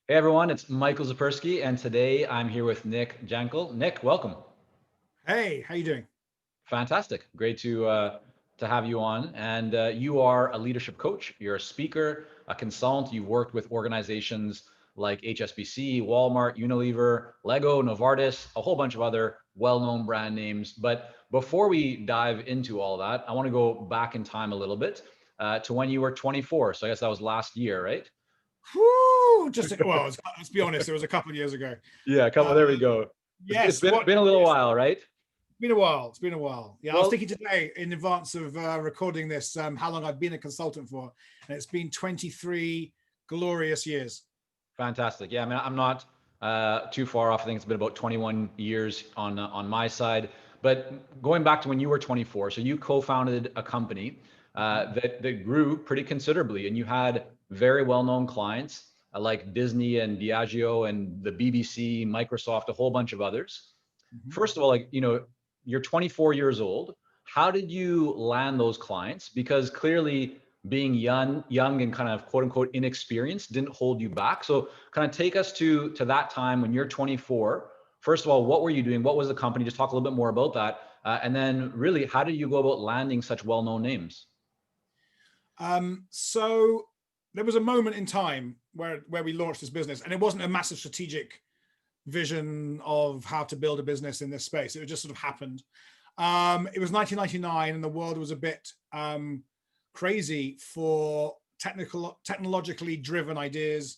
Hey everyone, it's Michael Zapersky, and today I'm here with Nick Jankel. Nick, welcome. Hey, how you doing? Fantastic, great to have you on. And you are a leadership coach. You're a speaker, a consultant. You've worked with organizations like HSBC, Walmart, Unilever, Lego, Novartis, a whole bunch of other well-known brand names. But before we dive into all that, I want to go back in time a little bit to when you were 24. So I guess that was last year, right? Whoo! Let's be honest, it was a couple of years ago. Yeah, come Uh, on, there we go. It's yes, been a little yes, while, right? it's been a while. It's been a while. Yeah, I was Well, thinking today in advance of recording this, how long I've been a consultant for, and it's been 23 glorious years. fantastic. Yeah, I mean, I'm not too far off. I think it's been about 21 years on my side. But going back to when you were 24, so you co-founded a company that grew pretty considerably, and you had very well-known clients like Disney and Diageo and the BBC, Microsoft, a whole bunch of others. Mhm. First of all, you're 24 years old. How did you land those clients? Because clearly being young and kind of quote unquote inexperienced didn't hold you back. So kind of take us to that time when you're 24. First of all, what were you doing? What was the company? Just talk a little bit more about that. And then really, how did you go about landing such well-known names? So there was a moment in time where we launched this business, and it wasn't a massive strategic vision of how to build a business in this space. It just sort of happened. It was 1999, and the world was a bit crazy for technologically driven ideas.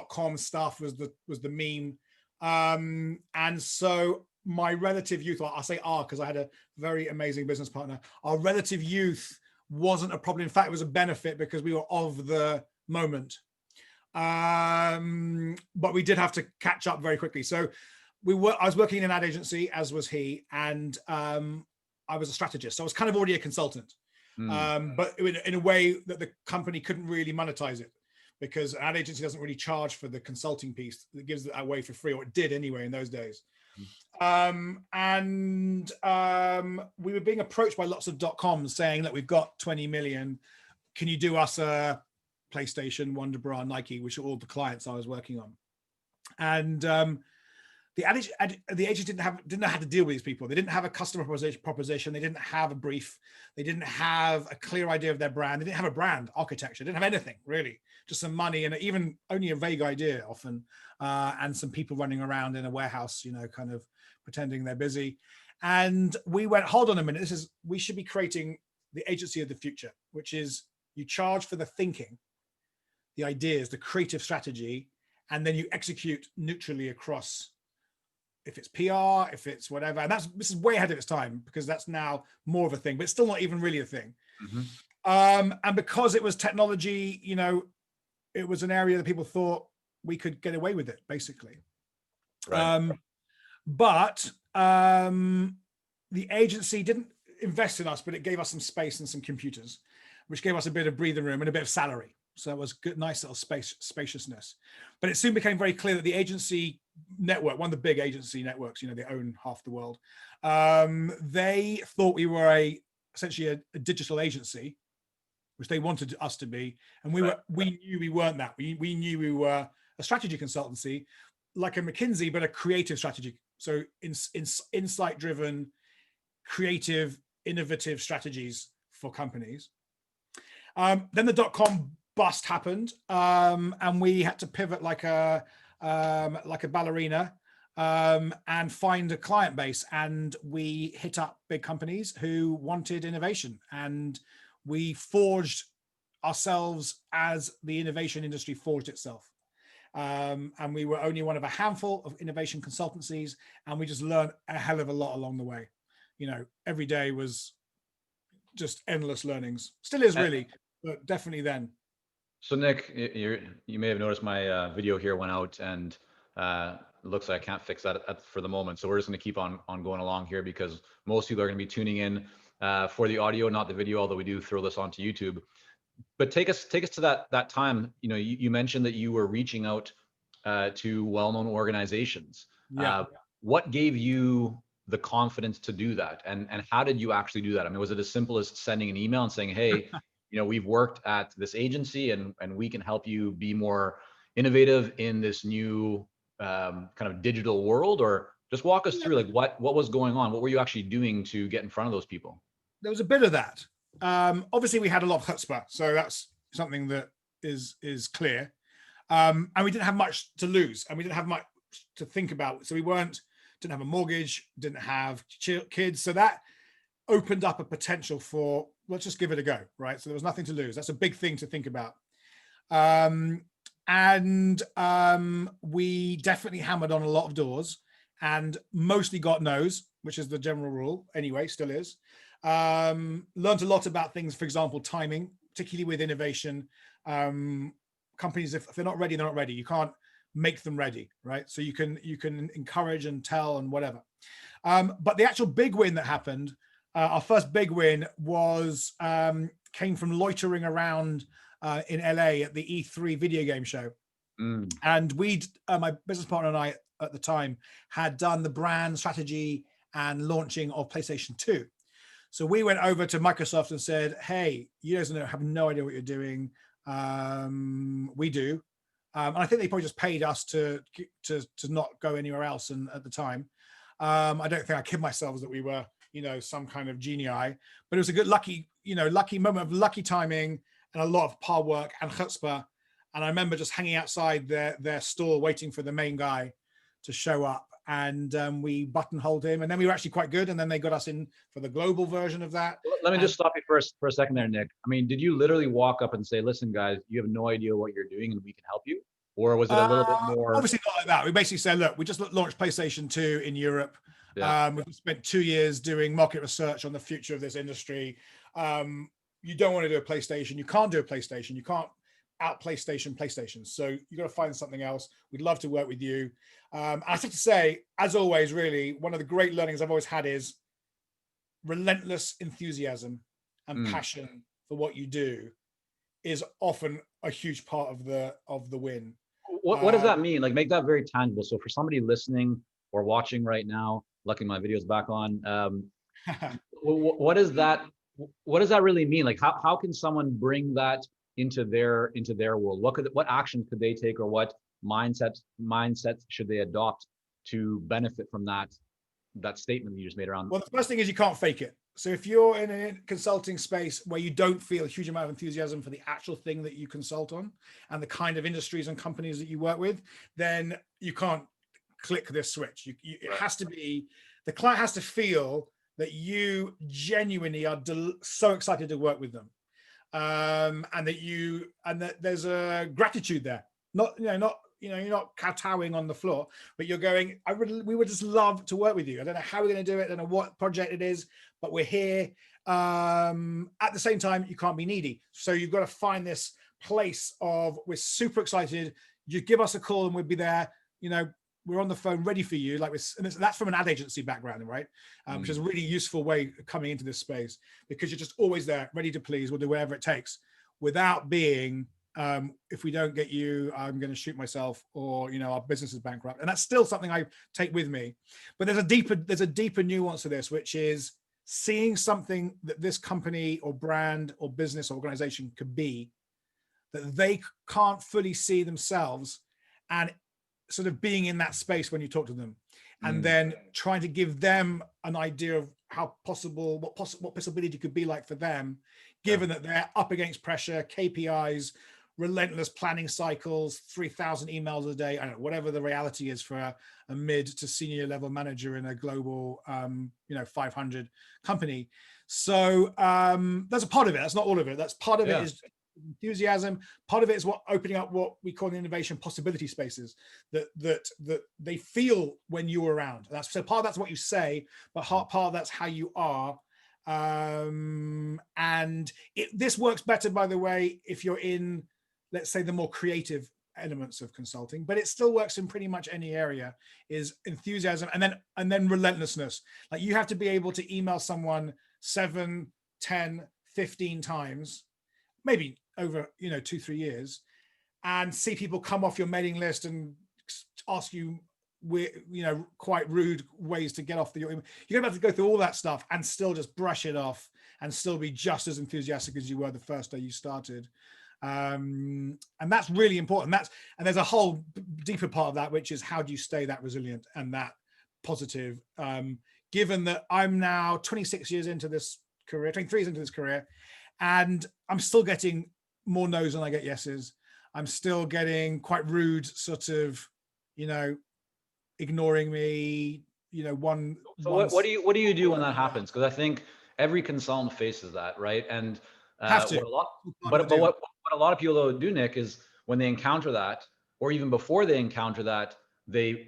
.com stuff was the meme, and so my relative youth, I'll say because I had a very amazing business partner. Our relative youth wasn't a problem. In fact, it was a benefit because we were of the moment. But we did have to catch up very quickly. So I was working in an ad agency, as was he, and I was a strategist. So I was kind of already a consultant, Hmm. but in a way that the company couldn't really monetize it because an ad agency doesn't really charge for the consulting piece. It gives it away for free, or it did anyway in those days. And we were being approached by lots of .coms saying that we've got 20 million. Can you do us a PlayStation, Wonder Bra, Nike, which are all the clients I was working on? And the agent didn't know how to deal with these people. They didn't have a customer proposition. They didn't have a brief. They didn't have a clear idea of their brand. They didn't have a brand architecture. They didn't have anything really. Just some money and even only a vague idea often, and some people running around in a warehouse, kind of pretending they're busy. And we went, hold on a minute. We should be creating the agency of the future, which is you charge for the thinking, the ideas, the creative strategy, and then you execute neutrally across, if it's PR, if it's whatever. And this is way ahead of its time because that's now more of a thing, but it's still not even really a thing. Hmm. And because it was technology, it was an area that people thought we could get away with it, basically. Right. But the agency didn't invest in us, but it gave us some space and some computers, which gave us a bit of breathing room and a bit of salary. So it was good, nice little spaciousness. But it soon became very clear that the agency network, one of the big agency networks, they own half the world. They thought we were essentially a digital agency, which they wanted us to be, and we knew we weren't that. We knew we were a strategy consultancy, like a McKinsey, but a creative strategy. So insight-driven, creative, innovative strategies for companies. Then the .com bust happened, and we had to pivot like a ballerina, and find a client base. And we hit up big companies who wanted innovation, and we forged ourselves as the innovation industry forged itself. And we were only one of a handful of innovation consultancies, and we just learned a hell of a lot along the way. Every day was just endless learnings. Still is And really, but definitely then. so Nick, you may have noticed my video here went out, and it looks like I can't fix that for the moment. So we're just going to keep on going along here because most people are going to be tuning in for the audio, not the video, although we do throw this onto YouTube. But take us to that time. You mentioned that you were reaching out to well-known organizations. Yeah. What gave you the confidence to do that, and how did you actually do that? I mean, was it as simple as sending an email and saying, hey, we've worked at this agency and we can help you be more innovative in this new kind of digital world, or just walk us Yeah, through like what was going on? What were you actually doing to get in front of those people? there was a bit of that. Obviously, we had a lot of chutzpah, so that's something that is clear. And we didn't have much to lose, and we didn't have much to think about. So we didn't have a mortgage, didn't have kids, so that opened up a potential for, let's just give it a go, right? So there was nothing to lose. That's a big thing to think about. And we definitely hammered on a lot of doors and mostly got no's, which is the general rule anyway, still is. Learned a lot about things, for example, timing, particularly with innovation. Companies, if they're not ready, they're not ready. You can't make them ready, right? So you can encourage and tell and whatever. But the actual big win that happened, our first big win was came from loitering around in LA at the E3 video game show. And my business partner and I at the time had done the brand strategy and launching of PlayStation 2. So we went over to Microsoft and said, hey, you guys have no idea what you're doing. We do. And I think they probably just paid us to not go anywhere else. And at the time, I don't think I kid myself that we were, some kind of genii, but it was a good, lucky moment of lucky timing and a lot of hard work and chutzpah. And I remember just hanging outside their store, waiting for the main guy to show up. And we buttonholed him, and then we were actually quite good. And then they got us in for the global version of that. Let me just stop you for a second there, Nick. I mean, did you literally walk up and say, "Listen, guys, you have no idea what you're doing, and we can help you," or was it a little bit more? Obviously not like that. We basically said, "Look, we just launched PlayStation 2 in Europe. Yeah. We've spent 2 years doing market research on the future of this industry. You don't want to do a PlayStation. You can't do a PlayStation. You can't out PlayStation. So you got to find something else. We'd love to work with you." I have to say, as always, really, one of the great learnings I've always had is relentless enthusiasm and passion for what you do is often a huge part of the win. What does that mean? Like, make that very tangible. So for somebody listening or watching right now, lucky my video's back on. What does that really mean? Like, how can someone bring that into their world? What actions could they take, or what mindsets should they adopt to benefit from that statement you just made around? Well, the first thing is you can't fake it. So if you're in a consulting space where you don't feel a huge amount of enthusiasm for the actual thing that you consult on and the kind of industries and companies that you work with, then you can't click this switch. It has to be, the client has to feel that you genuinely are so excited to work with them, and that there's a gratitude there. You're not kowtowing on the floor, but you're going, we would just love to work with you. I don't know how we're going to do it. I don't know what project it is, but we're here. At the same time, you can't be needy. So you've got to find this place of, we're super excited. You give us a call and we'll be there. We're on the phone ready for you. And that's from an ad agency background, right? Which is a really useful way of coming into this space, because you're just always there, ready to please. We'll do whatever it takes, without being, if we don't get you, I'm going to shoot myself, or our business is bankrupt. And that's still something I take with me. But there's a deeper nuance to this, which is seeing something that this company or brand or business or organization could be that they can't fully see themselves, and sort of being in that space when you talk to them, and then trying to give them an idea of how possible, what possibility could be like for them, given that they're up against pressure, KPIs, relentless planning cycles, 3,000 emails a day, I don't know, whatever the reality is for a mid to senior level manager in a global, 500 company. So that's a part of it. That's not all of it. That's part of it is enthusiasm. Part of it is opening up what we call innovation possibility spaces that they feel when you're around. So part of that's what you say, but part of that's how you are. And this works better, by the way, if you're in, let's say, the more creative elements of consulting, but it still works in pretty much any area, is enthusiasm and then relentlessness. Like, you have to be able to email someone 7, 10, 15 times, maybe over 2-3 years, and see people come off your mailing list and ask you quite rude ways to get off you're going to have to go through all that stuff and still just brush it off and still be just as enthusiastic as you were the first day you started. And that's really important. And there's a whole deeper part of that, which is how do you stay that resilient and that positive, given that I'm now 26 years into this career, 23 years into this career, and I'm still getting more no's than I get yeses. I'm still getting quite rude, sort of, ignoring me, So what do you do when that happens? Because I think every consultant faces that, right? And have to. what a lot of people though do, Nick, is when they encounter that, or even before they encounter that, they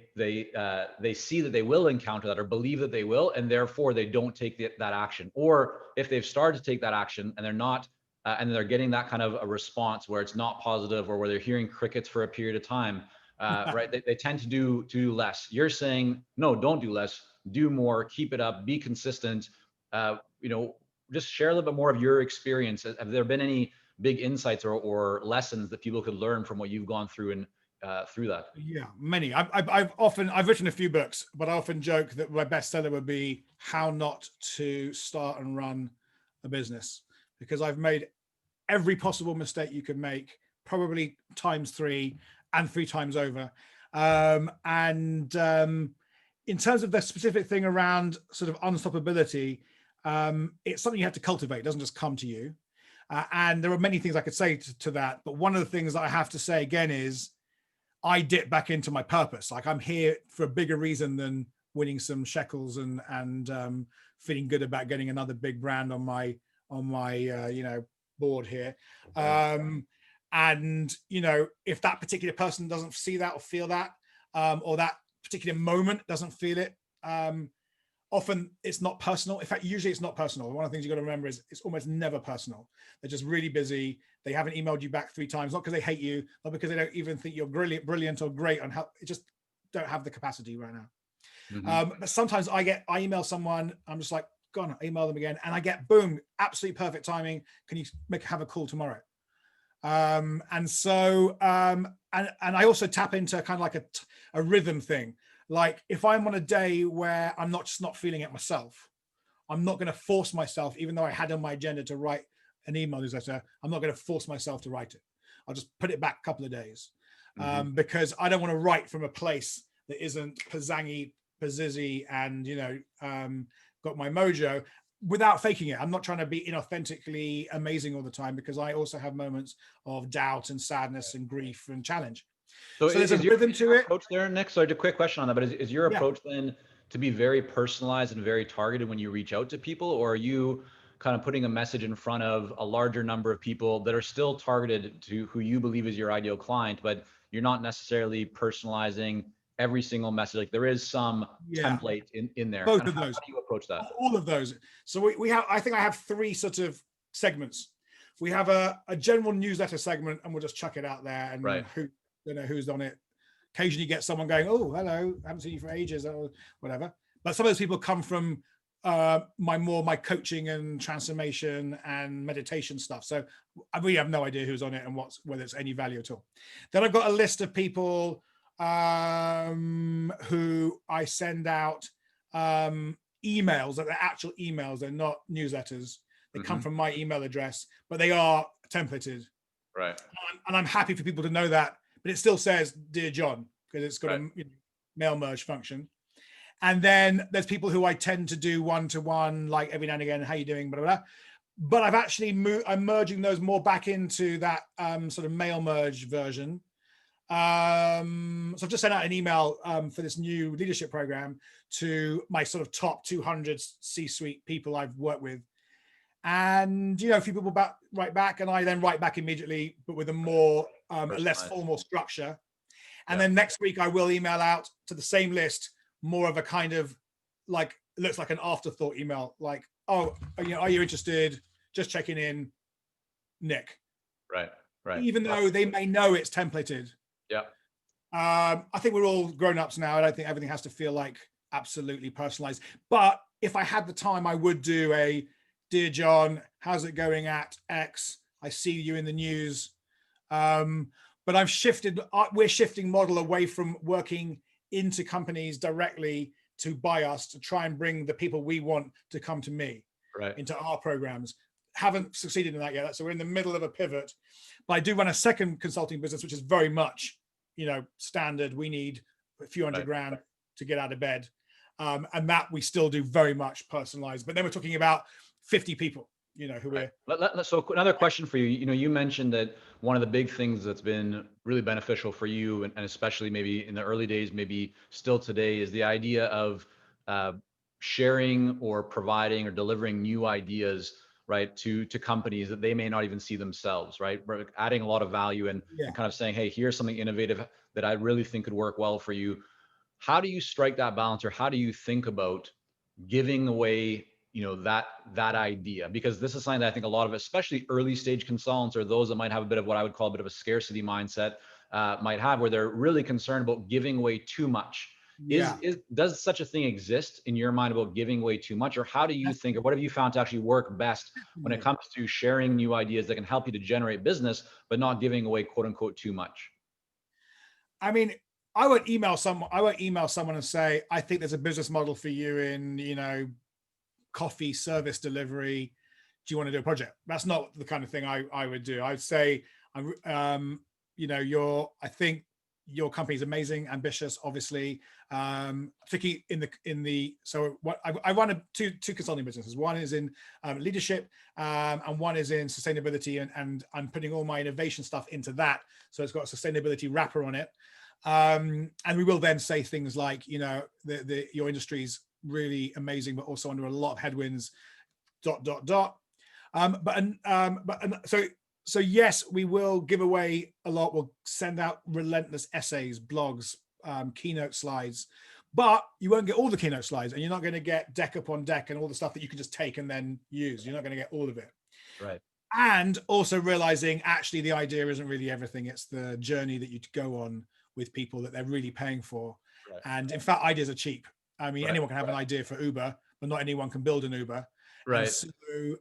see that they will encounter that or believe that they will, and therefore they don't take that action. Or if they've started to take that action and they're not, and they're getting that kind of a response where it's not positive, or where they're hearing crickets for a period of time, right? They tend to do less. You're saying, no, don't do less, do more, keep it up, be consistent. Just share a little bit more of your experience. Have there been any big insights or lessons that people could learn from what you've gone through and through that? Yeah, many. I've written a few books, but I often joke that my bestseller would be How Not to Start and Run a Business, because I've made every possible mistake you could make, probably times 3 and 3 times over. In terms of the specific thing around sort of unstoppability, it's something you have to cultivate. It doesn't just come to you. And there are many things I could say to that. But one of the things that I have to say again is I dip back into my purpose. Like, I'm here for a bigger reason than winning some shekels and feeling good about getting another big brand on my board here. If that particular person doesn't see that or feel that, or that particular moment doesn't feel it, often it's not personal. In fact, usually it's not personal. One of the things you got to remember is it's almost never personal. They're just really busy. They haven't emailed you back 3 times, not because they hate you, not because they don't even think you're brilliant or great on how, it just don't have the capacity right now. But sometimes I email someone, I'm just like, go on, email them again, and I get, boom, absolutely perfect timing. Can you have a call tomorrow? And I also tap into kind of like a rhythm thing. Like, if I'm on a day where I'm not feeling it myself, I'm not going to force myself, even though I had on my agenda to write an email newsletter, I'm not going to force myself to write it. I'll just put it back a couple of days, because I don't want to write from a place that isn't pizzazzy and, got my mojo, without faking it. I'm not trying to be inauthentically amazing all the time, because I also have moments of doubt and sadness and grief and challenge. So there's a rhythm to it. Approach there, Nick? Sorry, a quick question on that, but is your approach then to be very personalized and very targeted when you reach out to people, or are you kind of putting a message in front of a larger number of people that are still targeted to who you believe is your ideal client, but you're not necessarily personalizing every single message? Like, there is some template in there. Both of those. How do you approach that? All of those. So we have, I think I have 3 sort of segments. We have a general newsletter segment, and we'll just chuck it out there, and who's on it. Occasionally you get someone going, oh, hello, haven't seen you for ages, or whatever. But some of those people come from my coaching and transformation and meditation stuff. So I really have no idea who's on it and whether it's any value at all. Then I've got a list of people who I send out emails, that they're actual emails, they're not newsletters. They come from my email address, but they are templated. Right. And I'm happy for people to know that, but it still says Dear John, because it's got a mail merge function. And then there's people who I tend to do one-to-one, like every now and again, how you doing, blah, blah, blah. But I've actually I'm merging those more back into that sort of mail merge version. So I've just sent out an email for this new leadership program to my sort of top 200 C-suite people I've worked with. And, a few people write back, and I then write back immediately, but with a more, less formal structure. And then next week I will email out to the same list, more of a kind of like, it looks like an afterthought email, like, oh, are you interested? Just checking in, Nick. Right. Even though they may know it's templated. Yeah. I think we're all grown-ups now. I don't think everything has to feel like absolutely personalized. But if I had the time, I would do a Dear John, how's it going at X? I see you in the news. But we're shifting model away from working into companies directly to buy us, to try and bring the people we want to come to me into our programs. haven't succeeded in that yet. So we're in the middle of a pivot. But I do run a second consulting business, which is very much, standard. We need a few hundred grand to get out of bed. And that we still do very much personalized. But then we're talking about 50 people, who we're. So another question for you. You mentioned that one of the big things that's been really beneficial for you, and especially maybe in the early days, maybe still today, is the idea of sharing or providing or delivering new ideas, right, to companies that they may not even see themselves, right? We're adding a lot of value and kind of saying, hey, here's something innovative that I really think could work well for you. How do you strike that balance, or how do you think about giving away, that idea? Because this is something that I think a lot of, especially early stage consultants, or those that might have a bit of what I would call a bit of a scarcity mindset, might have, where they're really concerned about giving away too much. Does such a thing exist in your mind about giving away too much, or how do you think, or what have you found to actually work best when it comes to sharing new ideas that can help you to generate business, but not giving away quote unquote too much? I mean, I won't email someone and say, I think there's a business model for you in, coffee service delivery. Do you want to do a project? That's not the kind of thing I would do. I'd say, I think your company is amazing, ambitious, obviously. Particularly I run two consulting businesses. One is in leadership, and one is in sustainability, and I'm putting all my innovation stuff into that. So it's got a sustainability wrapper on it. And we will then say things like, your industry's really amazing, but also under a lot of headwinds, ... So yes, we will give away a lot. We'll send out relentless essays, blogs, keynote slides, but you won't get all the keynote slides, and you're not going to get deck upon deck and all the stuff that you can just take and then use. You're not going to get all of it. Right. And also realizing actually the idea isn't really everything. It's the journey that you go on with people that they're really paying for. Right. And in fact, ideas are cheap. I mean, anyone can have an idea for Uber, but not anyone can build an Uber. Right. And so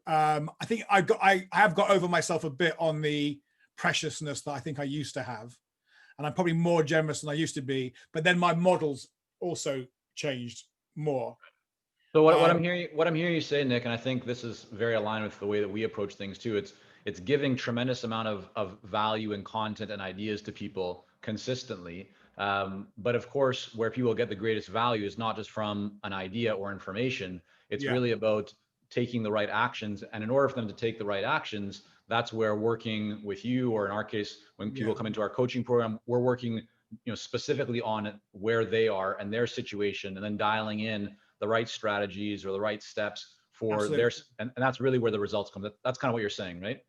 I think I have got over myself a bit on the preciousness that I think I used to have. And I'm probably more generous than I used to be, but then my models also changed more. So what I'm hearing you say, Nick, and I think this is very aligned with the way that we approach things too. It's giving tremendous amount of value and content and ideas to people consistently. But of course, where people get the greatest value is not just from an idea or information. It's really about taking the right actions. And in order for them to take the right actions, that's where working with you, or in our case, when people come into our coaching program, we're working, specifically on where they are and their situation, and then dialing in the right strategies or the right steps for their, and that's really where the results come. That's kind of what you're saying, right?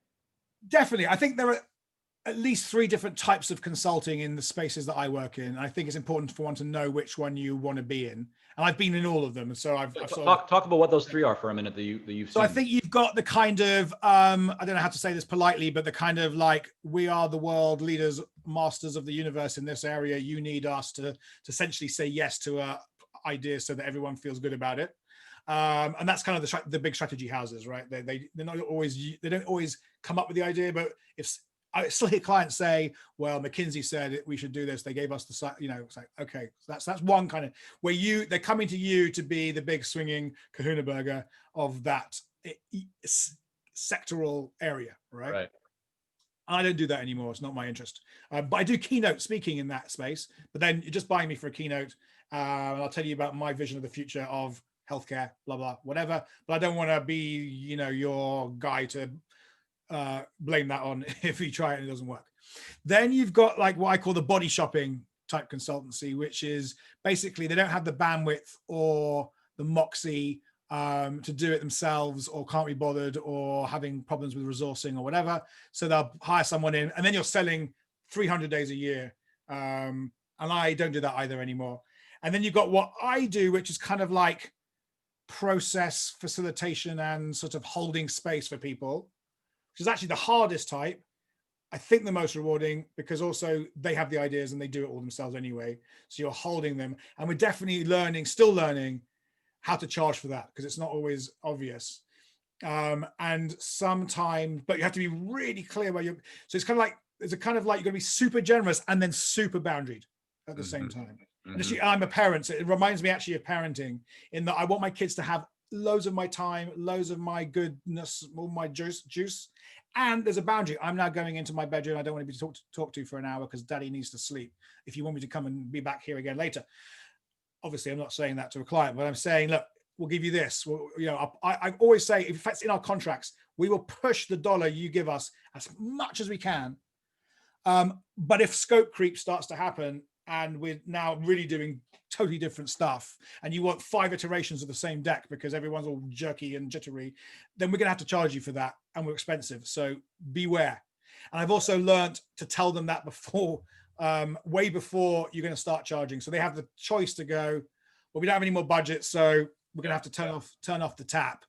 Definitely. I think there are at least 3 different types of consulting in the spaces that I work in. I think it's important for one to know which one you want to be in. And I've been in all of them. So I've talk about what those 3 are for a minute that you've seen. So I think you've got the kind of, I don't know how to say this politely, but the kind of like, we are the world leaders, masters of the universe in this area. You need us to essentially say yes to a idea so that everyone feels good about it. And that's kind of the big strategy houses, right? They don't always come up with the idea, but if I still hear clients say, well, McKinsey said we should do this. They gave us the, it's like, okay, so that's one kind of where they're coming to you to be the big swinging kahuna burger of that sectoral area, right? Right. I don't do that anymore. It's not my interest. But I do keynote speaking in that space. But then you're just buying me for a keynote. And I'll tell you about my vision of the future of healthcare, blah, blah, whatever. But I don't want to be, your guy to blame that on if you try it and it doesn't work. Then you've got like what I call the body shopping type consultancy, which is basically they don't have the bandwidth or the moxie to do it themselves, or can't be bothered, or having problems with resourcing or whatever. So they'll hire someone in, and then you're selling 300 days a year. And I don't do that either anymore. And then you've got what I do, which is kind of like process facilitation and sort of holding space for people, which is actually the hardest type. I think the most rewarding, because also they have the ideas and they do it all themselves anyway. So you're holding them. And we're definitely still learning how to charge for that, because it's not always obvious. And sometimes, but you have to be really clear where so it's kind of like, you're going to be super generous and then super boundaried at the same time. And actually, I'm a parent, so it reminds me actually of parenting, in that I want my kids to have loads of my time, loads of my goodness, all my juice. And there's a boundary. I'm now going into my bedroom. I don't want to be talked to for an hour because daddy needs to sleep. If you want me to come and be back here again later. Obviously, I'm not saying that to a client, but I'm saying, look, we'll give you this. Well, you know, I always say, if it's in our contracts, we will push the dollar you give us as much as we can. But if scope creep starts to happen and we're now really doing totally different stuff and you want 5 iterations of the same deck because everyone's all jerky and jittery, then we're going to have to charge you for that and we're expensive. So beware. And I've also learned to tell them that before, way before you're going to start charging. So they have the choice to go, well, we don't have any more budget, so we're going to have to turn off the tap.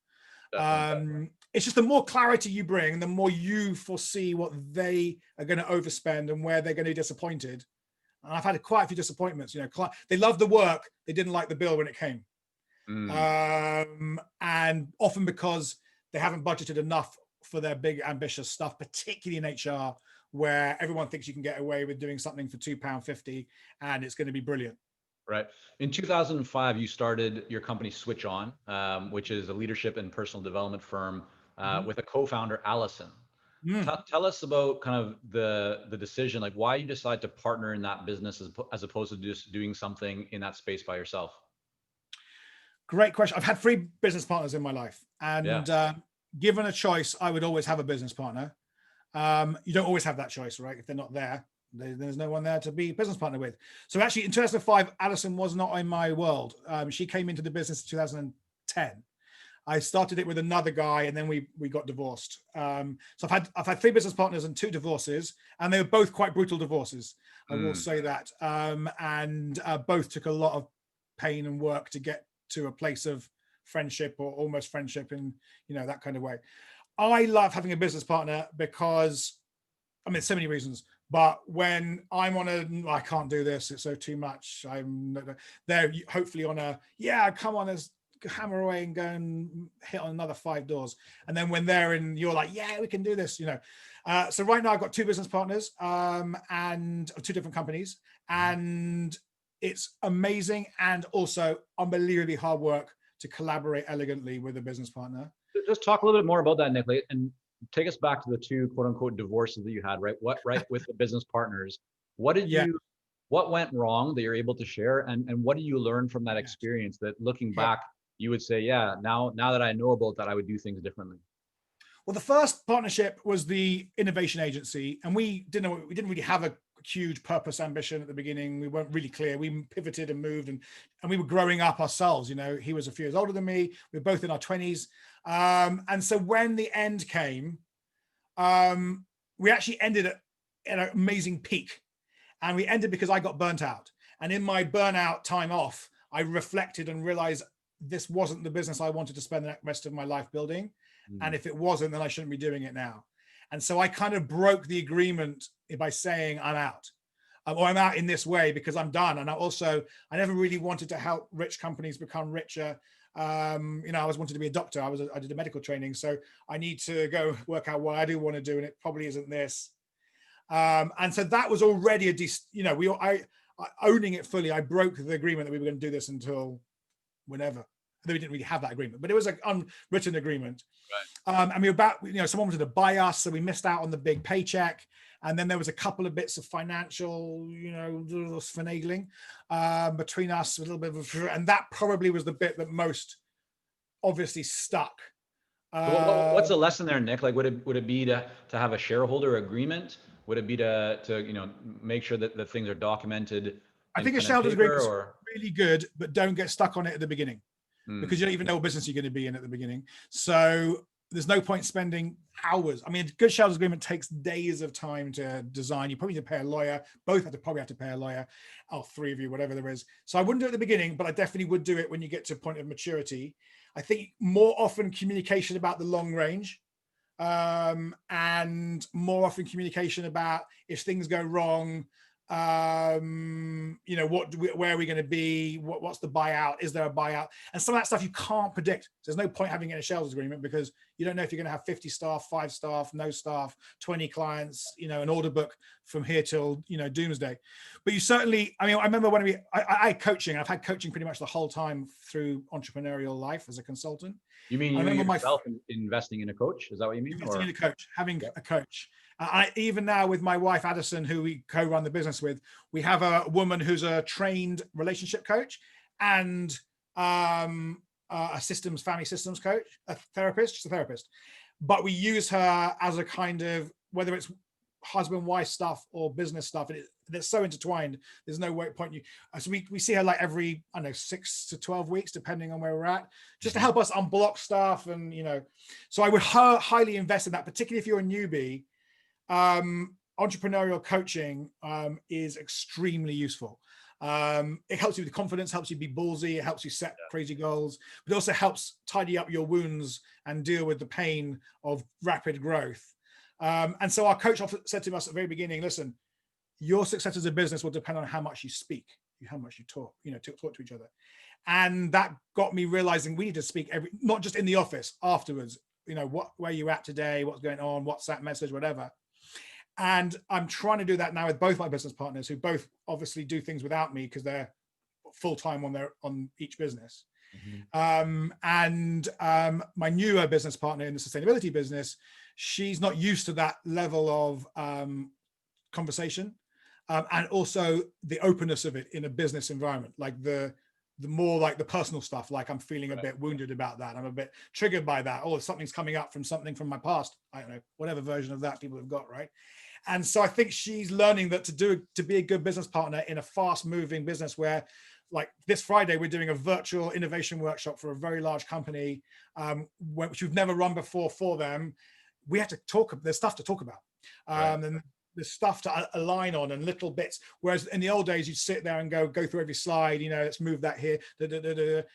It's just the more clarity you bring, the more you foresee what they are going to overspend and where they're going to be disappointed. And I've had quite a few disappointments. You know, they loved the work, they didn't like the bill when it came, and often because they haven't budgeted enough for their big ambitious stuff, particularly in HR, where everyone thinks you can get away with doing something for £2.50 and it's going to be brilliant. Right. In 2005, you started your company Switch On, which is a leadership and personal development firm with a co-founder, Allison. Tell us about kind of the decision, like why you decide to partner in that business as opposed to just doing something in that space by yourself. Great question. I've had 3 business partners in my life, and given a choice, I would always have a business partner. You don't always have that choice, right? If they're not there, there's no one there to be a business partner with. So actually in 2005, Alison was not in my world. She came into the business in 2010. I started it with another guy and then we got divorced. So I've had 3 business partners and 2 divorces, and they were both quite brutal divorces. I will say that. And both took a lot of pain and work to get to a place of friendship or almost friendship in, you know, that kind of way. I love having a business partner because, I mean, so many reasons, but when I'm on I can't do this, it's so too much. They're hopefully on come on, let's hammer away and go and hit on another 5 doors. And then when they're in, you're like, yeah, we can do this, you know. So right now I've got 2 business partners and 2 different companies, and it's amazing and also unbelievably hard work to collaborate elegantly with a business partner. Just talk a little bit more about that, Nick, and take us back to the 2 quote unquote divorces that you had, right? With the business partners, what went wrong that you're able to share, and what do you learn from that experience that looking back, you would say, yeah, now that I know about that, I would do things differently? Well, the first partnership was the innovation agency, and we didn't really have a huge purpose ambition at the beginning. We weren't really clear. We pivoted and moved, and we were growing up ourselves. You know, he was a few years older than me. We were both in our 20s. And so when the end came, we actually ended at an amazing peak. And we ended because I got burnt out. And in my burnout time off, I reflected and realized this wasn't the business I wanted to spend the rest of my life building. And if it wasn't, then I shouldn't be doing it now. And so I kind of broke the agreement by saying I'm out, or I'm out in this way because I'm done. And I never really wanted to help rich companies become richer. You know, I always wanted to be a doctor. I did a medical training. So I need to go work out what I do want to do. And it probably isn't this. And so that was already owning it fully. I broke the agreement that we were going to do this until whenever. Though we didn't really have that agreement, but it was an unwritten agreement. Right. And we were someone wanted to buy us, so we missed out on the big paycheck. And then there was a couple of bits of financial, finagling between us, a little bit and that probably was the bit that most obviously stuck. So what's the lesson there, Nick? Like, would it be to have a shareholder agreement? Would it be to make sure that things are documented? I think a shareholder agreement is really good, but don't get stuck on it at the beginning. Because you don't even know what business you're going to be in at the beginning. So there's no point spending hours. I mean, a good shareholders agreement takes days of time to design. You probably need to pay a lawyer. Both probably have to pay a lawyer, or 3 of you, whatever there is. So I wouldn't do it at the beginning, but I definitely would do it when you get to a point of maturity. I think more often communication about the long range, and more often communication about if things go wrong, you know, where are we going to be? What's the buyout? Is there a buyout? And some of that stuff you can't predict. There's no point having it in a shareholders agreement because you don't know if you're going to have 50 staff, 5 staff, no staff, 20 clients, you know, an order book from here till, you know, doomsday. But you certainly, I mean, I remember when I had coaching. I've had coaching pretty much the whole time through entrepreneurial life as a consultant. You mean I you remember yourself investing in a coach? Is that what you mean? investing in a coach, having Yep. a coach. Even now with my wife, Addison, who we co-run the business with, we have a woman who's a trained relationship coach and a family systems coach, a therapist, she's a therapist. But we use her as a kind of, whether it's husband, wife stuff or business stuff, and it's so intertwined, there's no point you, so we see her like every, I don't know, 6 to 12 weeks, depending on where we're at, just to help us unblock stuff. And, you know, so I would highly invest in that, particularly if you're a newbie. Entrepreneurial coaching is extremely useful. It helps you with confidence, helps you be ballsy, it helps you set crazy goals, but it also helps tidy up your wounds and deal with the pain of rapid growth. And so our coach said to us at the very beginning, listen, your success as a business will depend on how much you speak, how much you talk, you know, talk to each other. And that got me realizing we need to speak not just in the office, afterwards, you know, where you at today, what's going on, WhatsApp message, whatever. And I'm trying to do that now with both my business partners, who both obviously do things without me because they're full-time on each business. Mm-hmm. My newer business partner in the sustainability business, she's not used to that level of conversation, and also the openness of it in a business environment, like the more like the personal stuff, like I'm feeling a bit wounded about that, I'm a bit triggered by that, or something's coming up from something from my past, I don't know, whatever version of that people have got, right? And so I think she's learning that to be a good business partner in a fast moving business where, like this Friday, we're doing a virtual innovation workshop for a very large company, which we've never run before for them. We have to talk, there's stuff to talk about. And there's stuff to align on and little bits. Whereas in the old days, you'd sit there and go through every slide, you know, let's move that here. You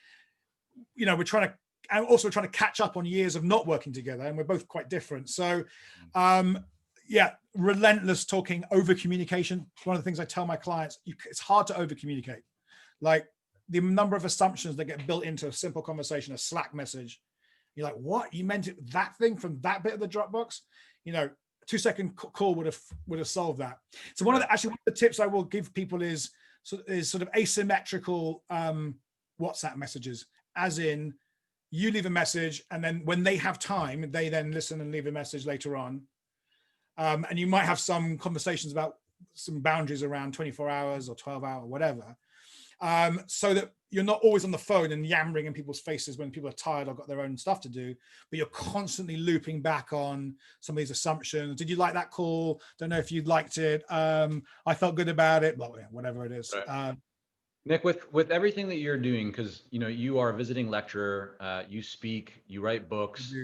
know, we're trying to catch up on years of not working together, and we're both quite different. So, yeah, relentless talking, over communication. One of the things I tell my clients, it's hard to over communicate. Like the number of assumptions that get built into a simple conversation, a Slack message. You're like, what? You meant it, that thing from that bit of the Dropbox? You know, a 2-second call would have solved that. So one of the tips I will give people is sort of asymmetrical WhatsApp messages, as in you leave a message and then when they have time, they then listen and leave a message later on. And you might have some conversations about some boundaries around 24 hours or 12 hours or whatever. So that you're not always on the phone and yammering in people's faces when people are tired or got their own stuff to do, but you're constantly looping back on some of these assumptions. Did you like that call? Don't know if you liked it. I felt good about it. Well, yeah, whatever it is. Right. Nick, with everything that you're doing, because you know you are a visiting lecturer, you speak, you write books,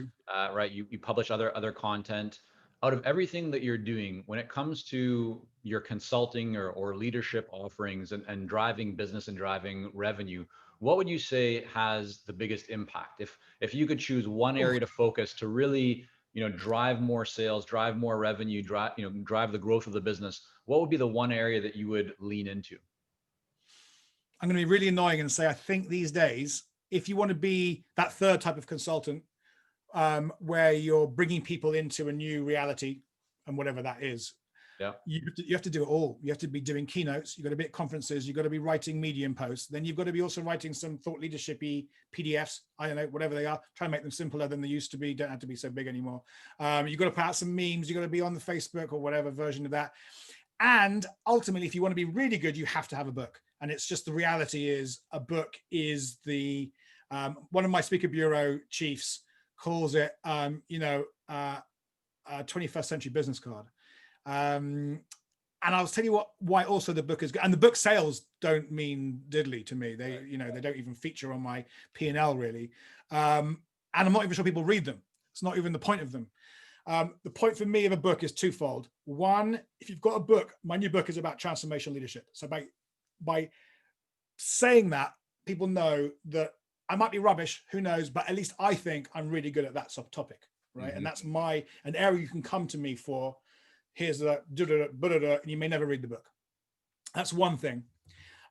right? You publish other content. Out of everything that you're doing, when it comes to your consulting or leadership offerings and driving business and driving revenue, what would you say has the biggest impact? If you could choose one area to focus to really, you know, drive more sales, drive more revenue, drive the growth of the business, what would be the one area that you would lean into? I'm going to be really annoying and say, I think these days, if you want to be that third type of consultant, where you're bringing people into a new reality and whatever that is, you have to do it all. You have to be doing keynotes, you've got to be at conferences, you've got to be writing Medium posts, then you've got to be also writing some thought leadership-y PDFs, I don't know, whatever they are, try and make them simpler than they used to be, don't have to be so big anymore. You've got to put out some memes, you've got to be on the Facebook or whatever version of that. And ultimately, if you want to be really good, you have to have a book. And it's just the reality is a book is the, one of my speaker bureau chiefs calls it, 21st century business card. And I'll tell you why also the book is good. And the book sales don't mean diddly to me. They don't even feature on my P&L really. And I'm not even sure people read them. It's not even the point of them. The point for me of a book is twofold. One, if you've got a book, my new book is about transformational leadership. So by saying that, people know that I might be rubbish, who knows, but at least I think I'm really good at that subtopic, right? Mm-hmm. And that's an area you can come to me for. Here's the and you may never read the book. That's one thing.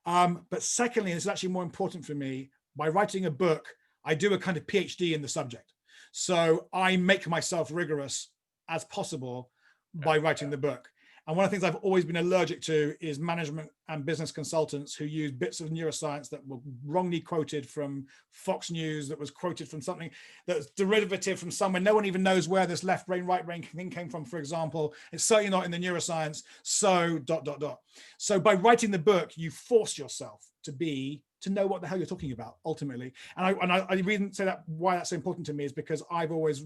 But secondly, and it's actually more important for me, by writing a book, I do a kind of PhD in the subject. So I make myself rigorous as possible Yeah. by writing the book. And one of the things I've always been allergic to is management and business consultants who use bits of neuroscience that were wrongly quoted from Fox News, that was quoted from something that's derivative from somewhere. No one even knows where this left brain, right brain thing came from, for example. It's certainly not in the neuroscience. So ... So by writing the book, you force yourself to know what the hell you're talking about ultimately. And I reason say that why that's so important to me is because I've always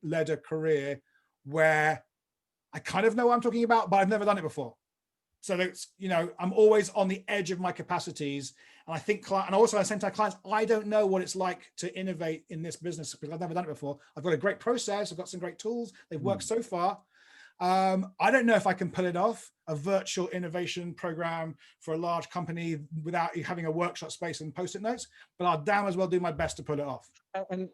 led a career where I kind of know what I'm talking about, but I've never done it before. So that's, I'm always on the edge of my capacities. And I think, and also at the same time, clients, I don't know what it's like to innovate in this business because I've never done it before. I've got a great process. I've got some great tools. They've worked so far. I don't know if I can pull it off, a virtual innovation program for a large company without having a workshop space and post-it notes, but I'll damn as well do my best to pull it off. And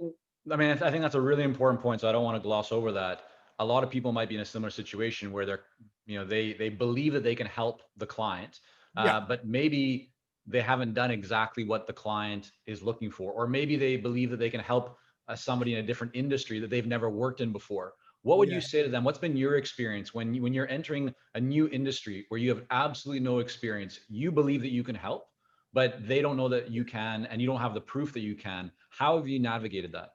I mean, I think that's a really important point. So I don't want to gloss over that. A lot of people might be in a similar situation where they believe that they can help the client, but maybe they haven't done exactly what the client is looking for, or maybe they believe that they can help somebody in a different industry that they've never worked in before. What would you say to them? What's been your experience when you're entering a new industry where you have absolutely no experience? You believe that you can help, but they don't know that you can, and you don't have the proof that you can. How have you navigated that?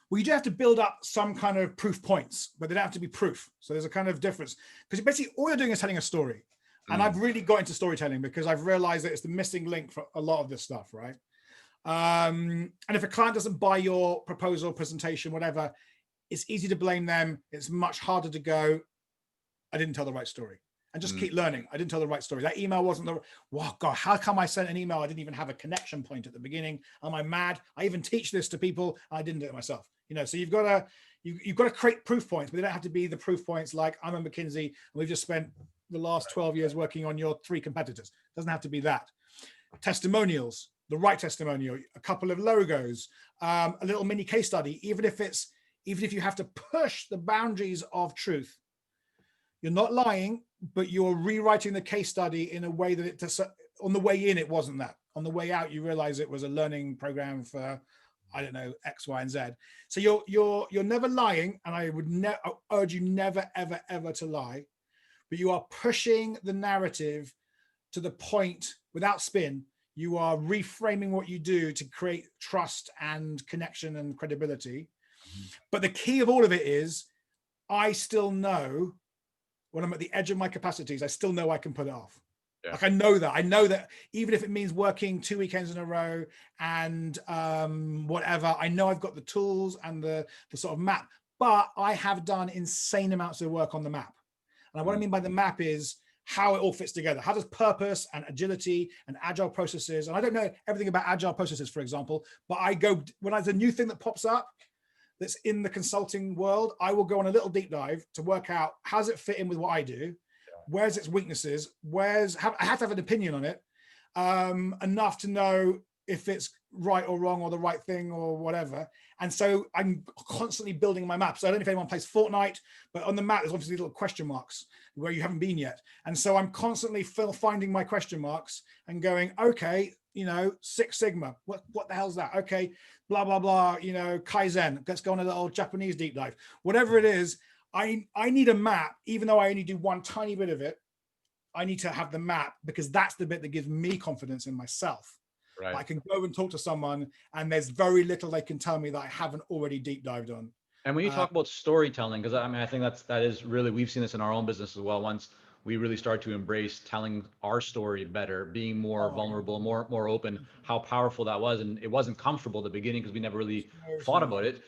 Well, you do have to build up some kind of proof points, but they don't have to be proof. So there's a kind of difference because basically all you're doing is telling a story. And I've really got into storytelling because I've realized that it's the missing link for a lot of this stuff, right? And if a client doesn't buy your proposal, presentation, whatever, it's easy to blame them. It's much harder to go, I didn't tell the right story. And just keep learning. I didn't tell the right story. That email wasn't wow, God, how come I sent an email? I didn't even have a connection point at the beginning. Am I mad? I even teach this to people. I didn't do it myself. So you've got to create proof points, but they don't have to be the proof points like I'm a McKinsey and we've just spent the last 12 years working on your 3 competitors. It doesn't have to be that. Testimonials, the right testimonial, a couple of logos, a little mini case study, even if you have to push the boundaries of truth. You're not lying, but you're rewriting the case study in a way that on the way in, it wasn't that. On the way out, you realize it was a learning program for, I don't know, X, Y, and Z. So you're never lying, and I would urge you never, ever, ever to lie, but you are pushing the narrative to the point without spin. You are reframing what you do to create trust and connection and credibility. But the key of all of it is, I still know when I'm at the edge of my capacities, I still know I can put it off. Yeah. Like I know that even if it means working 2 weekends in a row and whatever, I know I've got the tools and the sort of map, but I have done insane amounts of work on the map. And what I mean by the map is how it all fits together. How does purpose and agility and agile processes, and I don't know everything about agile processes, for example, but when there's a new thing that pops up, that's in the consulting world, I will go on a little deep dive to work out how does it fit in with what I do, where's its weaknesses, I have to have an opinion on it, enough to know if it's right or wrong or the right thing or whatever. And so I'm constantly building my map. So I don't know if anyone plays Fortnite, but on the map there's obviously little question marks where you haven't been yet. And so I'm constantly finding my question marks and going, okay, Six Sigma, what the hell's that? Okay, blah, blah, blah, Kaizen, let's go on a little Japanese deep dive. Whatever it is, I need a map, even though I only do one tiny bit of it. I need to have the map because that's the bit that gives me confidence in myself. Right. I can go and talk to someone and there's very little they can tell me that I haven't already deep dived on. And when you talk about storytelling, because I think that is really, we've seen this in our own business as well. Once we really start to embrace telling our story better, being more vulnerable, more open, how powerful that was. And it wasn't comfortable at the beginning because we never really thought about it.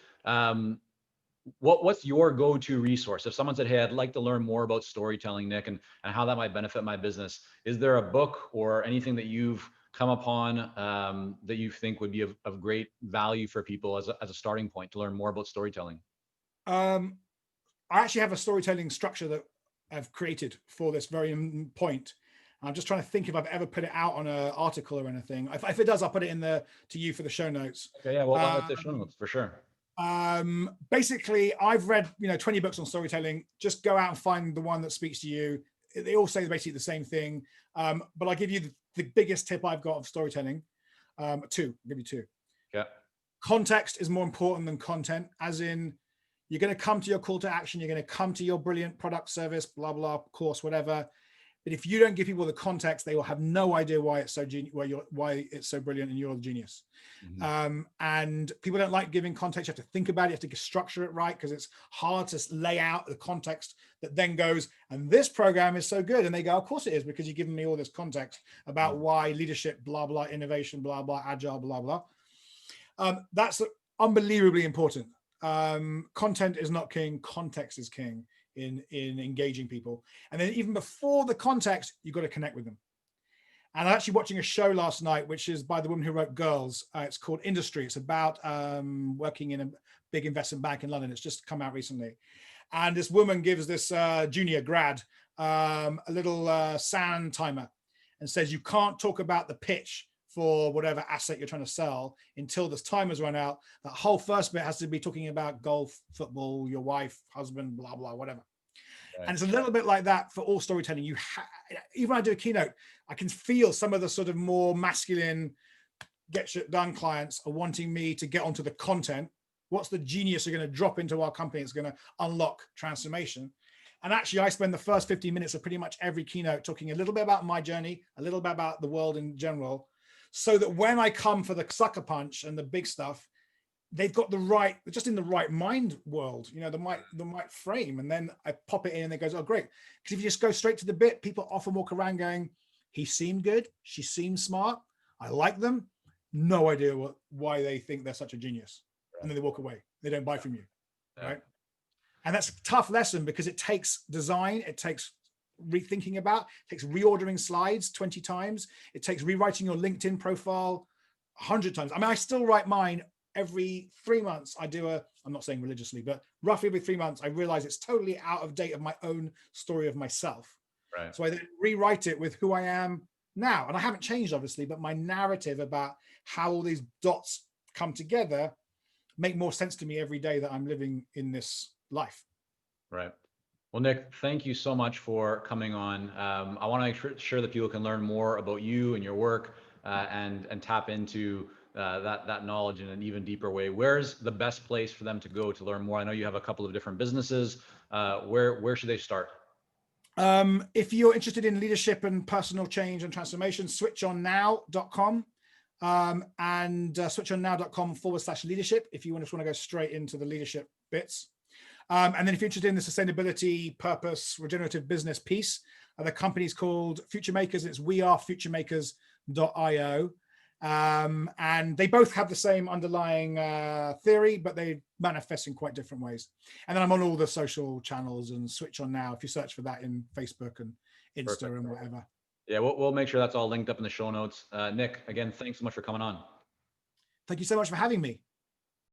What's your go-to resource? If someone said, hey, I'd like to learn more about storytelling, Nick, and how that might benefit my business, is there a book or anything that you've come upon that you think would be of great value for people as a starting point to learn more about storytelling? I actually have a storytelling structure that I've created for this very point. I'm just trying to think if I've ever put it out on an article or anything. If it does, I'll put it in to you for the show notes. Okay, yeah, well, I'll have the show notes for sure. Basically, I've read 20 books on storytelling. Just go out and find the one that speaks to you. they all say basically the same thing. But I'll give you the biggest tip I've got of storytelling. Two, I'll give you two. Yeah. Context is more important than content, as in you're going to come to your call to action, you're going to come to your brilliant product, service, blah, blah, course, whatever. But if you don't give people the context, they will have no idea why it's so why it's so brilliant and you're the genius. And people don't like giving context. You have to think about it. You have to structure it right, because it's hard to lay out the context that then goes, and this program is so good. And they go, of course it is, because you've given me all this context about why leadership, blah, blah, innovation, blah, blah, agile, blah, blah. That's unbelievably important. Content is not king, context is king in engaging people. And then even before the context, you've got to connect with them. And I'm actually watching a show last night, which is by the woman who wrote Girls. It's called Industry. It's about working in a big investment bank in London. It's just come out recently. And this woman gives this junior grad a little sand timer and says, you can't talk about the pitch for whatever asset you're trying to sell until this timer's run out. That whole first bit has to be talking about golf, football, your wife, husband, blah, blah, whatever. Right. And it's a little bit like that for all storytelling. Even when I do a keynote, I can feel some of the sort of more masculine get shit done clients are wanting me to get onto the content. What's the genius you're going to drop into our company? It's going to unlock transformation. And actually, I spend the first 15 minutes of pretty much every keynote talking a little bit about my journey, a little bit about the world in general, so that when I come for the sucker punch and the big stuff, they've got the right, just in the right mind world, you know, the right frame. And then I pop it in and it goes, oh, great. Because if you just go straight to the bit, people often walk around going, he seemed good. She seemed smart. I like them. No idea why they think they're such a genius. Right. And then they walk away. They don't buy from you. Yeah. Right. And that's a tough lesson, because it takes design. It takes rethinking about, it takes reordering slides 20 times. It takes rewriting your LinkedIn profile 100 times. I mean, I still write mine every 3 months. I do I'm not saying religiously, but roughly every 3 months, I realize it's totally out of date of my own story of myself. Right. So I then rewrite it with who I am now. And I haven't changed, obviously, but my narrative about how all these dots come together make more sense to me every day that I'm living in this life. Right. Well, Nick, thank you so much for coming on. I want to make sure that people can learn more about you and your work and tap into that knowledge in an even deeper way. Where's the best place for them to go to learn more? I know you have a couple of different businesses. Where should they start? If you're interested in leadership and personal change and transformation, switchonnow.com and switchonnow.com/leadership if you just want to go straight into the leadership bits. And then if you're interested in the sustainability, purpose, regenerative business piece, the company's called Future Makers. It's wearefuturemakers.io. And they both have the same underlying theory, but they manifest in quite different ways. And then I'm on all the social channels and Switch On Now, if you search for that in Facebook and Insta. Perfect. And whatever. Yeah, we'll make sure that's all linked up in the show notes. Nick, again, thanks so much for coming on. Thank you so much for having me.